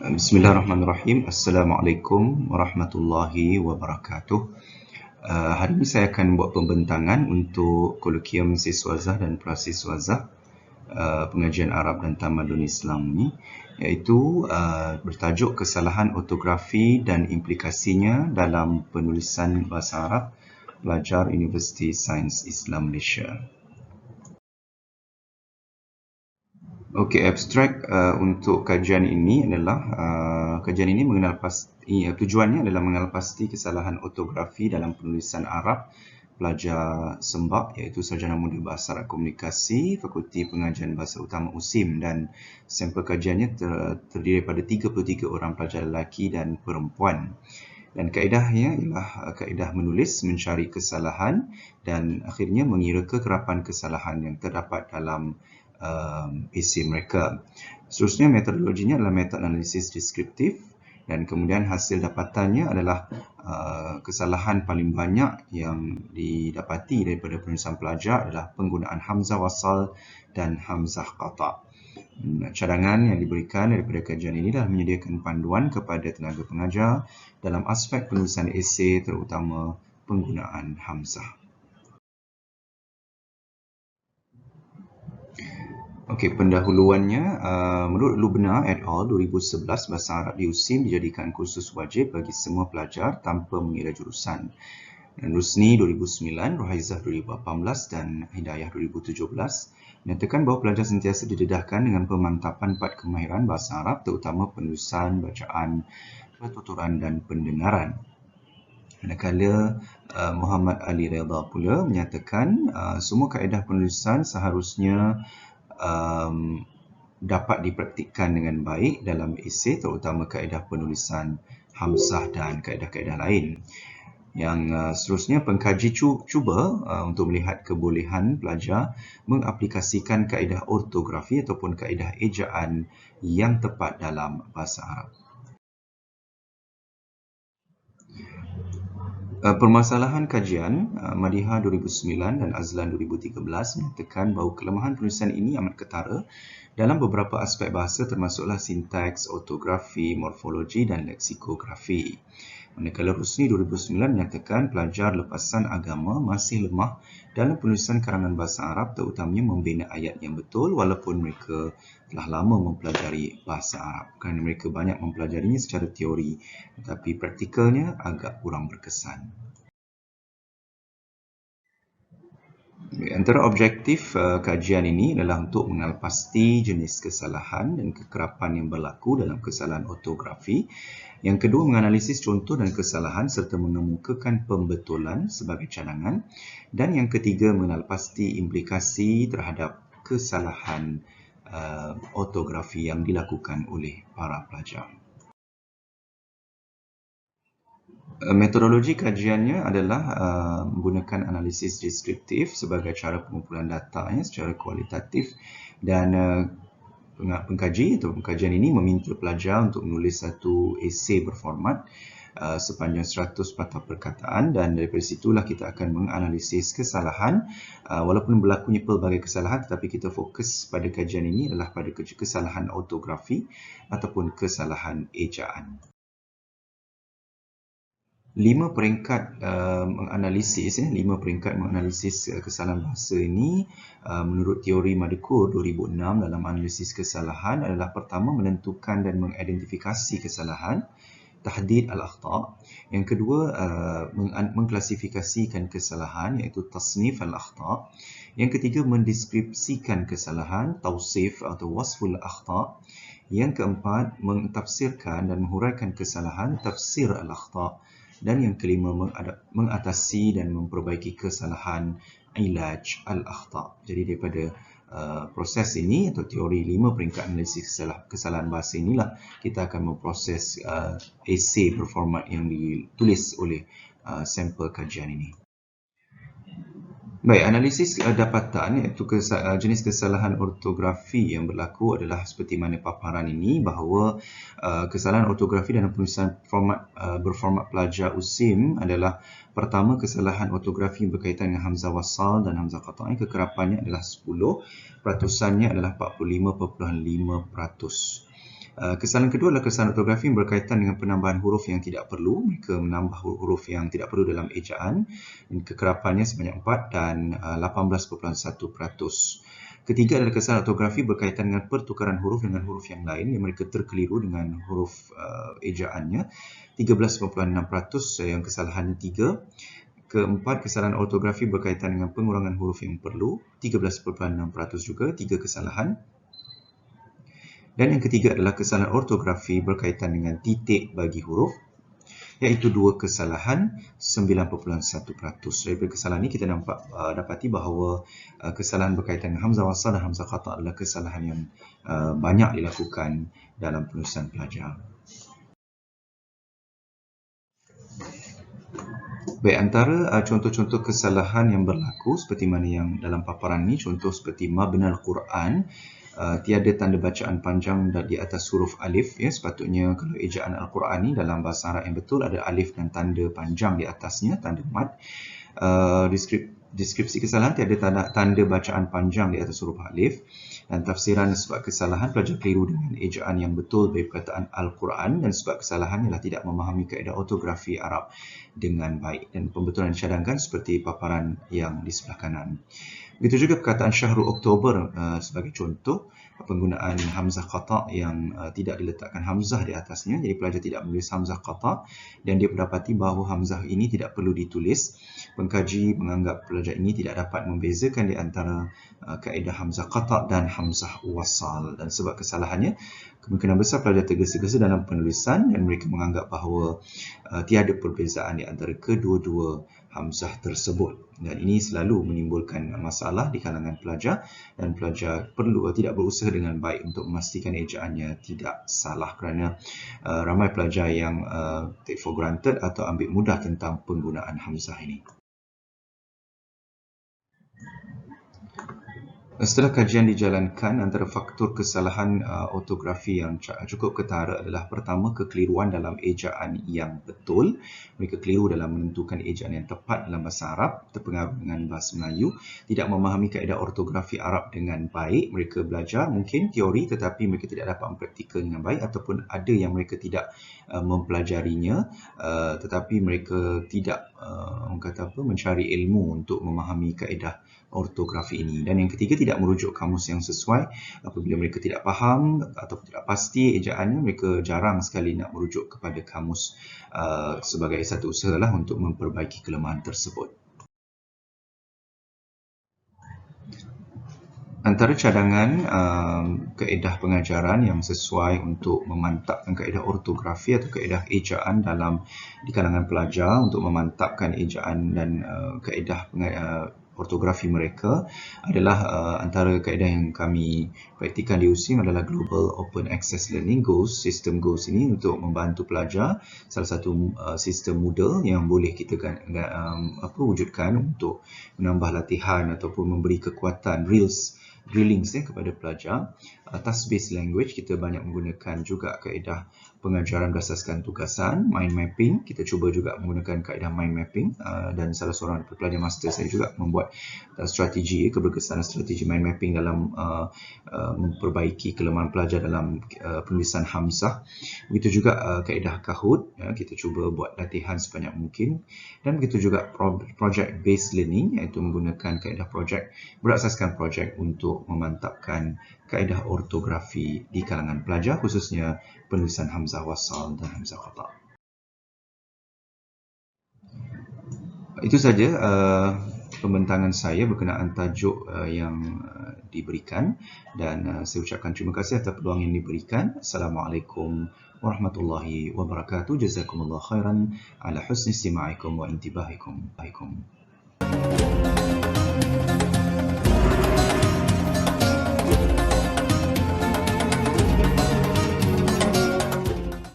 Bismillahirrahmanirrahim. Assalamualaikum warahmatullahi wabarakatuh. Hari ini saya akan buat pembentangan untuk kolokium siswazah dan prasiswazah pengajian Arab dan Tamadun Islam ni, iaitu bertajuk kesalahan ortografi dan implikasinya dalam penulisan bahasa Arab pelajar Universiti Sains Islam Malaysia. Okey, abstrak untuk kajian ini adalah tujuannya adalah mengenal pasti kesalahan ortografi dalam penulisan Arab pelajar Sembak, iaitu Sarjana Muda Bahasa Arab Komunikasi, Fakulti Pengajian Bahasa Utama USIM, dan sampel kajiannya terdiri daripada 33 orang pelajar lelaki dan perempuan. Dan kaedahnya ialah kaedah menulis, mencari kesalahan dan akhirnya mengira kekerapan kesalahan yang terdapat dalam isi mereka. Seterusnya, metodologinya adalah metod analisis deskriptif, dan kemudian hasil dapatannya adalah kesalahan paling banyak yang didapati daripada penulisan pelajar adalah penggunaan hamzah wasal dan hamzah qata'. Cadangan yang diberikan daripada kajian ini adalah menyediakan panduan kepada tenaga pengajar dalam aspek penulisan esei, terutama penggunaan hamzah. Okey, pendahuluannya, menurut Lubna et al. 2011, Bahasa Arab di USIM dijadikan kursus wajib bagi semua pelajar tanpa mengira jurusan. Rusni 2009, Ruhaizah 2018 dan Hidayah 2017 menyatakan bahawa pelajar sentiasa didedahkan dengan pemantapan 4 kemahiran bahasa Arab, terutama penulisan, bacaan, pertuturan dan pendengaran. Manakala Muhammad Ali Redha pula menyatakan semua kaedah penulisan seharusnya dapat dipraktikkan dengan baik dalam esei, terutama kaedah penulisan hamzah dan kaedah-kaedah lain. Yang seterusnya, pengkaji cuba untuk melihat kebolehan pelajar mengaplikasikan kaedah ortografi ataupun kaedah ejaan yang tepat dalam bahasa Arab. Permasalahan kajian Madiha 2009 dan Azlan 2013 menyatakan bahawa kelemahan penulisan ini amat ketara dalam beberapa aspek bahasa, termasuklah sintaks, ortografi, morfologi dan leksikografi. Manakala Rusni 2009 menyatakan pelajar lepasan agama masih lemah dalam penulisan karangan bahasa Arab, terutamanya membina ayat yang betul walaupun mereka telah lama mempelajari bahasa Arab, kerana mereka banyak mempelajarinya secara teori tetapi praktikalnya agak kurang berkesan. Antara objektif kajian ini adalah untuk mengenal pasti jenis kesalahan dan kekerapan yang berlaku dalam kesalahan ortografi. Yang kedua, menganalisis contoh dan kesalahan serta mengemukakan pembetulan sebagai cadangan. Dan yang ketiga, mengenal pasti implikasi terhadap kesalahan ortografi yang dilakukan oleh para pelajar. Metodologi kajiannya adalah menggunakan analisis deskriptif sebagai cara pengumpulan data secara kualitatif, dan pengkaji atau pengkajian ini meminta pelajar untuk menulis satu esei berformat sepanjang 100 patah perkataan, dan daripada situlah kita akan menganalisis kesalahan. Walaupun berlakunya pelbagai kesalahan, tetapi kita fokus pada kajian ini adalah pada kesalahan ortografi ataupun kesalahan ejaan. 5 peringkat menganalisis kesalahan bahasa ini menurut teori Madekur 2006 dalam analisis kesalahan adalah: pertama, menentukan dan mengidentifikasi kesalahan, tahdid al-akhta'. Yang kedua, mengklasifikasikan kesalahan, iaitu tasnif al-akhta'. Yang ketiga, mendeskripsikan kesalahan, tawsif atau wasful akhta'. Yang keempat, mentafsirkan dan menghuraikan kesalahan, tafsir al-akhta'. Dan yang kelima, mengatasi dan memperbaiki kesalahan, ilaj al-akhta'. Jadi daripada proses ini atau teori 5 peringkat analisis kesalahan bahasa inilah kita akan memproses esei berformat yang ditulis oleh sampel kajian ini. Baik, analisis dapatan iaitu jenis kesalahan ortografi yang berlaku adalah seperti mana paparan ini, bahawa kesalahan ortografi dalam penulisan berformat pelajar USIM adalah: pertama, kesalahan ortografi yang berkaitan dengan hamzah wasal dan hamzah qata'. Kekerapannya adalah 10, peratusannya adalah 45.5%. Kesalahan kedua adalah kesalahan ortografi yang berkaitan dengan penambahan huruf yang tidak perlu. Mereka menambah huruf yang tidak perlu dalam ejaan. Kekerapannya sebanyak 4 dan 18.1%. Ketiga adalah kesalahan ortografi berkaitan dengan pertukaran huruf dengan huruf yang lain yang mereka terkeliru dengan huruf ejaannya. 13.6% yang kesalahannya 3. Keempat, kesalahan ortografi berkaitan dengan pengurangan huruf yang perlu. 13.6% juga, 3 kesalahan. Dan yang ketiga adalah kesalahan ortografi berkaitan dengan titik bagi huruf, iaitu 2 kesalahan, 9.1%. Daripada kesalahan ini kita dapati bahawa kesalahan berkaitan dengan hamzah wasal dan hamzah qata' adalah kesalahan yang banyak dilakukan dalam penulisan pelajar. Baik, antara contoh-contoh kesalahan yang berlaku seperti mana yang dalam paparan ini, contoh seperti mabnal Quran, tiada tanda bacaan panjang di atas huruf alif. Sepatutnya kalau ejaan Al-Quran ni dalam bahasa Arab yang betul ada alif dan tanda panjang di atasnya, tanda mad. Deskripsi kesalahan, tiada tanda bacaan panjang di atas huruf alif. Dan tafsiran sebab kesalahan, pelajar keliru dengan ejaan yang betul dari perkataan Al-Quran, dan sebab kesalahan ialah tidak memahami kaedah ortografi Arab dengan baik. Dan pembetulan dicadangkan seperti paparan yang di sebelah kanan. Begitu juga perkataan Syahrul Oktober sebagai contoh, penggunaan hamzah qata' yang tidak diletakkan hamzah di atasnya. Jadi pelajar tidak menulis hamzah qata' dan dia mendapati bahawa hamzah ini tidak perlu ditulis. Pengkaji menganggap pelajar ini tidak dapat membezakan di antara kaedah hamzah qata' dan hamzah wasal. Dan sebab kesalahannya, kemungkinan besar pelajar tergesa-gesa dalam penulisan dan mereka menganggap bahawa tiada perbezaan di antara kedua-dua hamzah tersebut. Dan ini selalu menimbulkan masalah di kalangan pelajar, dan pelajar tidak berusaha dengan baik untuk memastikan ejaannya tidak salah, kerana ramai pelajar yang take for granted atau ambil mudah tentang penggunaan hamzah ini. Setelah kajian dijalankan, antara faktor kesalahan ortografi yang cukup ketara adalah pertama, kekeliruan dalam ejaan yang betul. Mereka keliru dalam menentukan ejaan yang tepat dalam bahasa Arab, terpengaruh dengan bahasa Melayu, tidak memahami kaedah ortografi Arab dengan baik. Mereka belajar mungkin teori tetapi mereka tidak dapat mempraktikal dengan baik, ataupun ada yang mereka tidak mempelajarinya tetapi mereka tidak mencari ilmu untuk memahami kaedah ortografi ini. Dan yang ketiga, tidak merujuk kamus yang sesuai. Apabila mereka tidak faham atau tidak pasti ejaannya, mereka jarang sekali nak merujuk kepada kamus sebagai satu usahalah untuk memperbaiki kelemahan tersebut. Antara cadangan kaedah pengajaran yang sesuai untuk memantapkan kaedah ortografi atau kaedah ejaan di kalangan pelajar untuk memantapkan ejaan dan kaedah ortografi mereka adalah antara kaedah yang kami praktikan di USIM adalah Global Open Access Learning Goals. Sistem goals ini untuk membantu pelajar, salah satu sistem Moodle yang boleh kita wujudkan untuk menambah latihan ataupun memberi kekuatan drillings kepada pelajar. Task-based language, kita banyak menggunakan juga kaedah pengajaran berdasarkan tugasan, mind mapping. Kita cuba juga menggunakan kaedah mind mapping dan salah seorang pelajar master saya juga membuat keberkesanan strategi mind mapping dalam memperbaiki kelemahan pelajar dalam penulisan hamzah. Begitu juga kaedah Kahoot, kita cuba buat latihan sebanyak mungkin. Dan begitu juga project based learning, iaitu menggunakan kaedah berasaskan projek untuk memantapkan kaedah ortografi di kalangan pelajar, khususnya penulisan hamzah wasal dan hamzah qata'. Itu saja pembentangan saya berkenaan tajuk yang diberikan, dan saya ucapkan terima kasih atas peluang yang diberikan. Assalamualaikum warahmatullahi wabarakatuh. Jazakumullah khairan ala husni istima'ikum wa intibahikum.